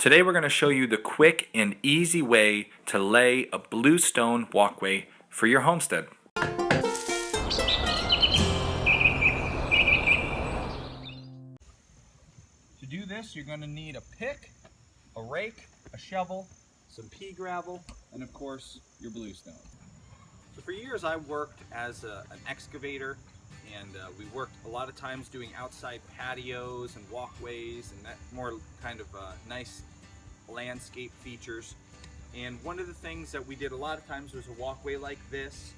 Today we're going to show you the quick and easy way to lay a bluestone walkway for your homestead. To do this, you're going to need a pick, a rake, a shovel, some pea gravel, and of course your bluestone. So for years I worked as an excavator, and we worked a lot of times doing outside patios and walkways and that more kind of nice landscape features. And one of the things that we did a lot of times was a walkway like this.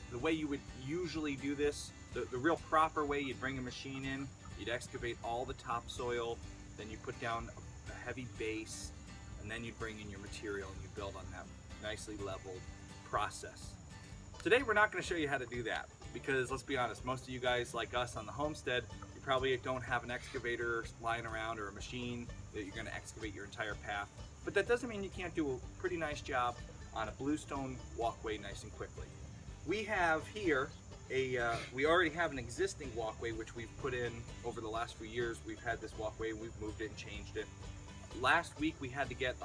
The way you would usually do this, the real proper way, you'd bring a machine in, you'd excavate all the topsoil, then you put down a heavy base, and then you'd bring in your material and you build on that nicely leveled process. Today we're not going to show you how to do that, because let's be honest, most of you guys like us on the homestead, you probably don't have an excavator lying around or a machine that you're going to excavate your entire path. But that doesn't mean you can't do a pretty nice job on a bluestone walkway nice and quickly. We have here we already have an existing walkway which we've put in over the last few years. We've had this walkway, we've moved it and changed it. Last week we had to get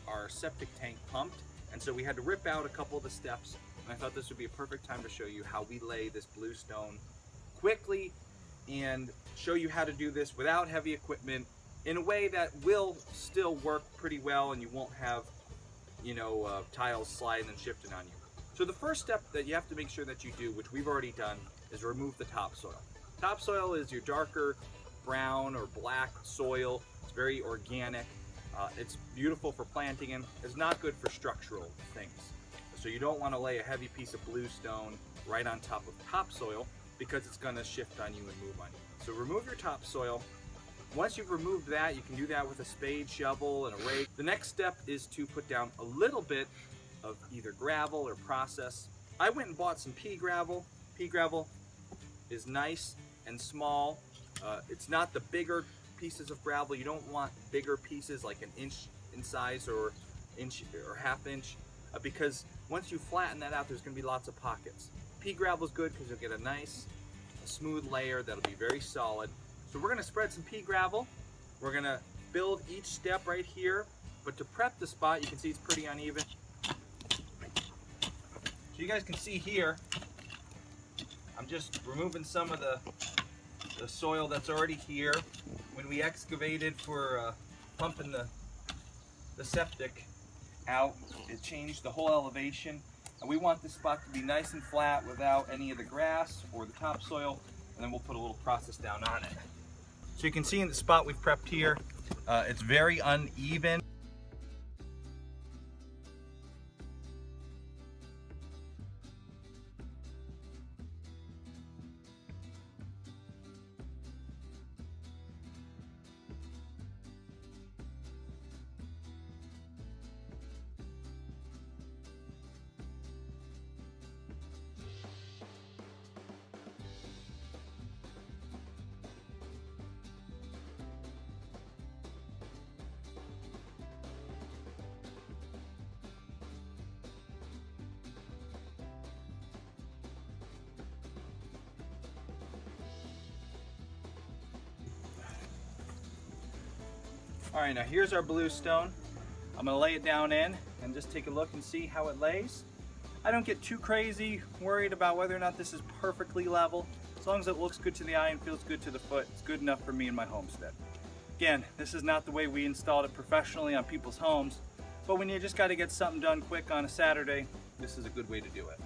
our septic tank pumped, and so we had to rip out a couple of the steps. And I thought this would be a perfect time to show you how we lay this bluestone quickly and show you how to do this without heavy equipment in a way that will still work pretty well, and you won't have, tiles sliding and shifting on you. So the first step that you have to make sure that you do, which we've already done, is remove the topsoil. Topsoil is your darker brown or black soil. It's very organic. It's beautiful for planting in. It's not good for structural things. So you don't want to lay a heavy piece of bluestone right on top of topsoil, because it's going to shift on you and move on you. So remove your topsoil. Once you've removed that, you can do that with a spade, shovel, and a rake. The next step is to put down a little bit of either gravel or process. I went and bought some pea gravel. Pea gravel is nice and small. It's not the bigger pieces of gravel. You don't want bigger pieces like an inch in size or inch or half inch, because once you flatten that out, there's going to be lots of pockets. Pea gravel is good because you'll get a nice, smooth layer that'll be very solid. So we're going to spread some pea gravel. We're going to build each step right here, but to prep the spot, you can see it's pretty uneven. So you guys can see here, I'm just removing some of the soil that's already here. When we excavated for pumping the septic out, it changed the whole elevation, and we want this spot to be nice and flat without any of the grass or the topsoil, and then we'll put a little process down on it. So you can see in the spot we've prepped here, it's very uneven. All right, now here's our bluestone. I'm gonna lay it down in and just take a look and see how it lays. I don't get too crazy worried about whether or not this is perfectly level. As long as it looks good to the eye and feels good to the foot, it's good enough for me and my homestead. Again, this is not the way we installed it professionally on people's homes, but when you just gotta get something done quick on a Saturday, this is a good way to do it.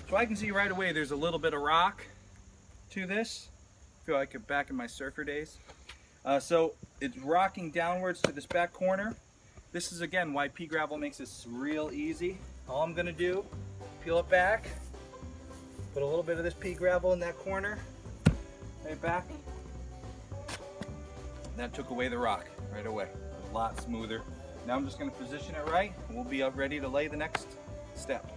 So I can see right away there's a little bit of rock to this. I feel like I'm back in my surfer days. So it's rocking downwards to this back corner. This is again why pea gravel makes this real easy. All I'm gonna do, peel it back, put a little bit of this pea gravel in that corner, lay it back. That took away the rock right away. A lot smoother. Now I'm just gonna position it right, and we'll be ready to lay the next step.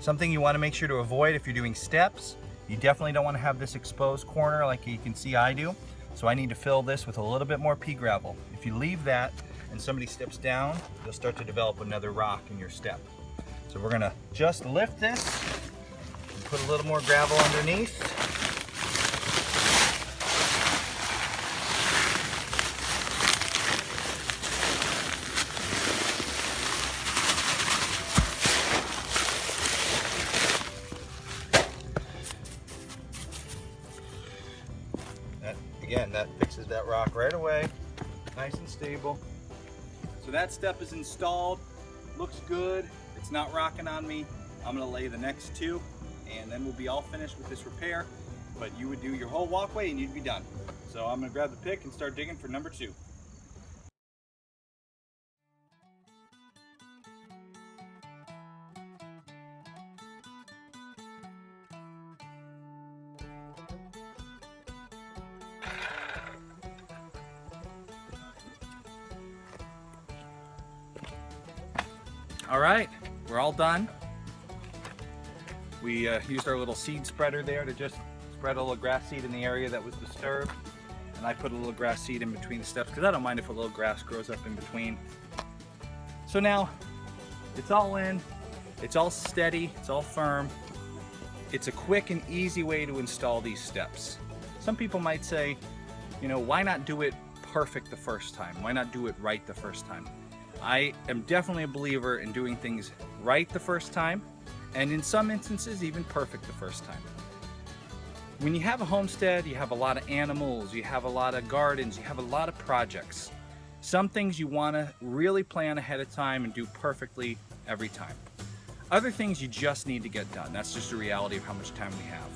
Something you want to make sure to avoid if you're doing steps, you definitely don't want to have this exposed corner like you can see I do. So I need to fill this with a little bit more pea gravel. If you leave that and somebody steps down, you'll start to develop another rock in your step. So we're gonna just lift this put a little more gravel underneath. Again, that fixes that rock right away, nice and stable. So that step is installed, looks good, it's not rocking on me. I'm gonna lay the next two and then we'll be all finished with this repair, but you would do your whole walkway and you'd be done. So I'm gonna grab the pick and start digging for number 2. All right, we're all done. We used our little seed spreader there to just spread a little grass seed in the area that was disturbed. And I put a little grass seed in between the steps because I don't mind if a little grass grows up in between. So now it's all in, it's all steady, it's all firm. It's a quick and easy way to install these steps. Some people might say, you know, why not do it perfect the first time? Why not do it right the first time? I am definitely a believer in doing things right the first time, and in some instances even perfect the first time. When you have a homestead, you have a lot of animals, you have a lot of gardens, you have a lot of projects. Some things you want to really plan ahead of time and do perfectly every time. Other things you just need to get done. That's just the reality of how much time we have.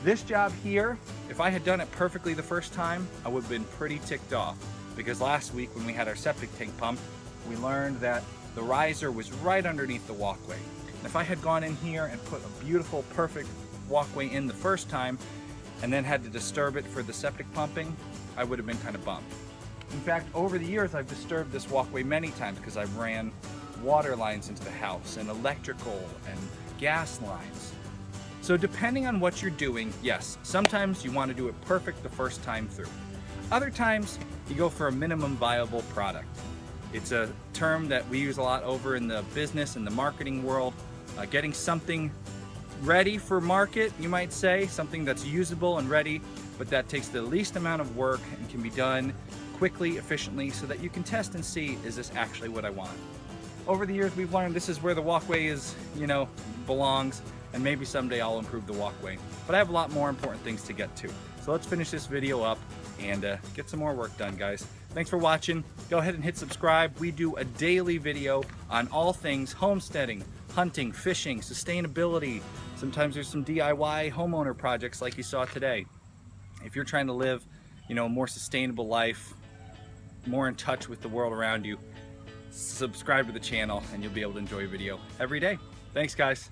This job here, if I had done it perfectly the first time, I would have been pretty ticked off, because last week when we had our septic tank pumped, we learned that the riser was right underneath the walkway. And if I had gone in here and put a beautiful, perfect walkway in the first time and then had to disturb it for the septic pumping, I would have been kind of bummed. In fact, over the years, I've disturbed this walkway many times because I've ran water lines into the house and electrical and gas lines. So depending on what you're doing, yes, sometimes you want to do it perfect the first time through. Other times, you go for a minimum viable product. It's a term that we use a lot over in the business and the marketing world. Getting something ready for market, you might say, something that's usable and ready, but that takes the least amount of work and can be done quickly, efficiently, so that you can test and see, is this actually what I want? Over the years, we've learned this is where the walkway is, you know, belongs, and maybe someday I'll improve the walkway. But I have a lot more important things to get to. So let's finish this video up and get some more work done, guys. Thanks for watching. Go ahead and hit subscribe. We do a daily video on all things homesteading, hunting, fishing, sustainability. Sometimes there's some DIY homeowner projects like you saw today. If you're trying to live, you know, a more sustainable life, more in touch with the world around you, subscribe to the channel and you'll be able to enjoy a video every day. Thanks, guys.